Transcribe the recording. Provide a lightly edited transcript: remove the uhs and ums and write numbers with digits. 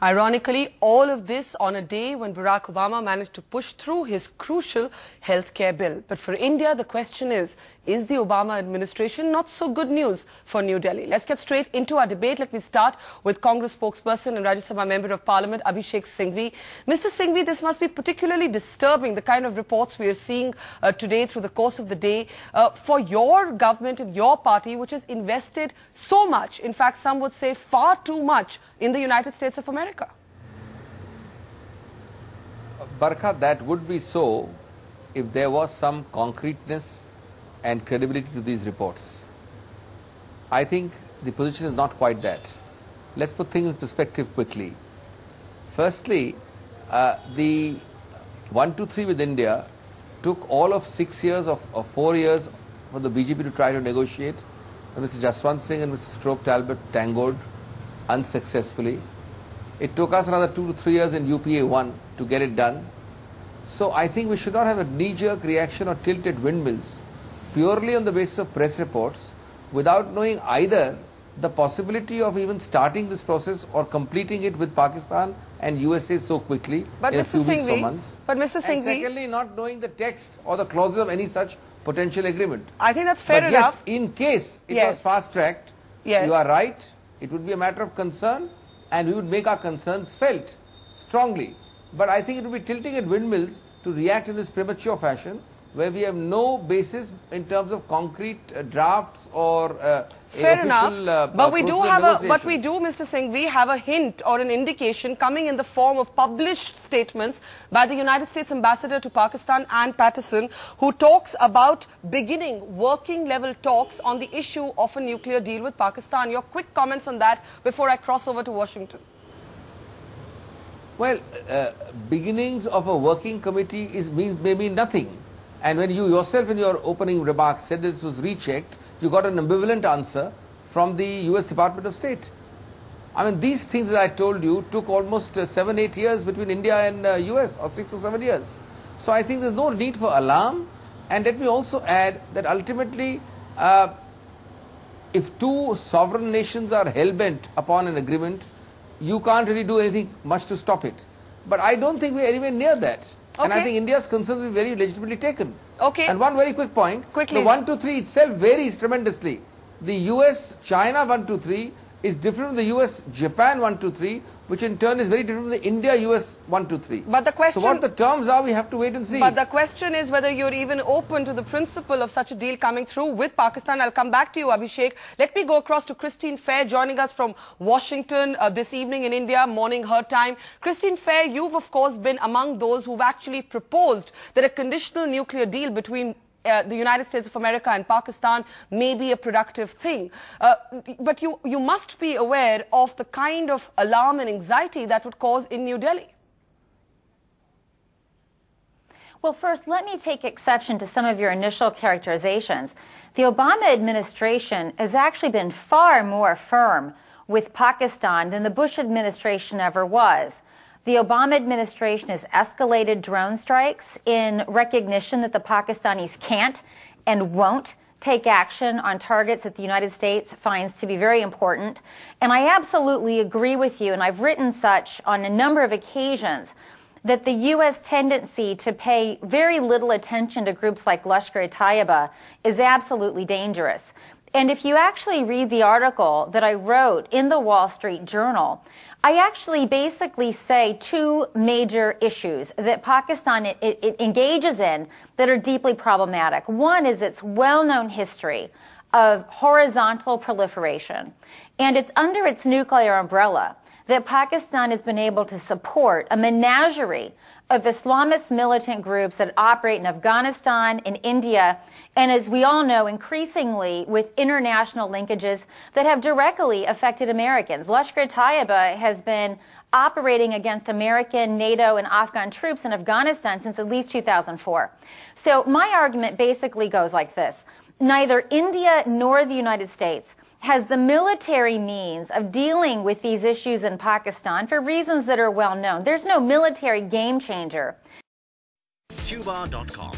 Ironically, all of this on a day when Barack Obama managed to push through his crucial healthcare bill. But for India, the question is the Obama administration not so good news for New Delhi? Let's get straight into our debate. Let me start with Congress spokesperson and Rajya Sabha Member of Parliament, Abhishek Singhvi. Mr. Singhvi, this must be particularly disturbing, the kind of reports we are seeing today through the course of the day for your government and your party, which has invested so much, in fact, some would say far too much, in the United States of America. Barkha, that would be so if there was some concreteness and credibility to these reports. I think the position is not quite that. Let's put things in perspective quickly. Firstly, the 1-2-3 with India took all of 6 years or 4 years for the BJP to try to negotiate. And Mr. Jaswant Singh and Mr. Stroke Talbot tangoed unsuccessfully. It took us another 2 to 3 years in UPA 1 to get it done. So I think we should not have a knee-jerk reaction or tilted windmills purely on the basis of press reports without knowing either the possibility of even starting this process or completing it with Pakistan and USA so quickly in a few weeks or months. But Mr. Singhvi, and secondly, not knowing the text or the clauses of any such potential agreement. I think that's fair enough. Yes, in case it was fast-tracked, you are right, it would be a matter of concern and we would make our concerns felt strongly. But I think it would be tilting at windmills to react in this premature fashion where we have no basis in terms of concrete drafts or fair enough. But we do have Mr. Singhvi, have a hint or an indication coming in the form of published statements by the United States Ambassador to Pakistan, Ann Patterson, who talks about beginning working level talks on the issue of a nuclear deal with Pakistan. Your quick comments on that before I cross over to Washington. Well, beginnings of a working committee may mean nothing. And when you yourself in your opening remarks said that this was rechecked, you got an ambivalent answer from the US Department of State. I mean, these things that I told you took almost 7-8 years between India and US, or 6 or 7 years. So I think there's no need for alarm. And let me also add that ultimately, if two sovereign nations are hell-bent upon an agreement, you can't really do anything much to stop it. But I don't think we're anywhere near that. And I think India's concerns will be very legitimately taken. And one very quick point, the 1-2-3 itself varies tremendously. The US-China 1-2-3 is different from the US-Japan 1-2-3, which in turn is very different from the India-US 1-2-3. But the question, so what the terms are, we have to wait and see. But the question is whether you're even open to the principle of such a deal coming through with Pakistan. I'll come back to you, Abhishek. Let me go across to Christine Fair, joining us from Washington this evening in India, morning her time. Christine Fair, you've of course been among those who've actually proposed that a conditional nuclear deal between the United States of America and Pakistan may be a productive thing. But you must be aware of the kind of alarm and anxiety that would cause in New Delhi. Well, first, let me take exception to some of your initial characterizations. The Obama administration has actually been far more firm with Pakistan than the Bush administration ever was. The Obama administration has escalated drone strikes in recognition that the Pakistanis can't and won't take action on targets that the United States finds to be very important. And I absolutely agree with you, and I've written such on a number of occasions, that the U.S. tendency to pay very little attention to groups like Lashkar-e-Taiba is absolutely dangerous. And if you actually read the article that I wrote in the Wall Street Journal, I actually basically say two major issues that Pakistan it engages in that are deeply problematic. One is its well-known history of horizontal proliferation, and it's under its nuclear umbrella that Pakistan has been able to support a menagerie of Islamist militant groups that operate in Afghanistan, in India, and as we all know, increasingly with international linkages that have directly affected Americans. Lashkar-e-Taiba has been operating against American, NATO, and Afghan troops in Afghanistan since at least 2004. So my argument basically goes like this. Neither India nor the United States has the military means of dealing with these issues in Pakistan for reasons that are well known. There's no military game changer. Tuba.com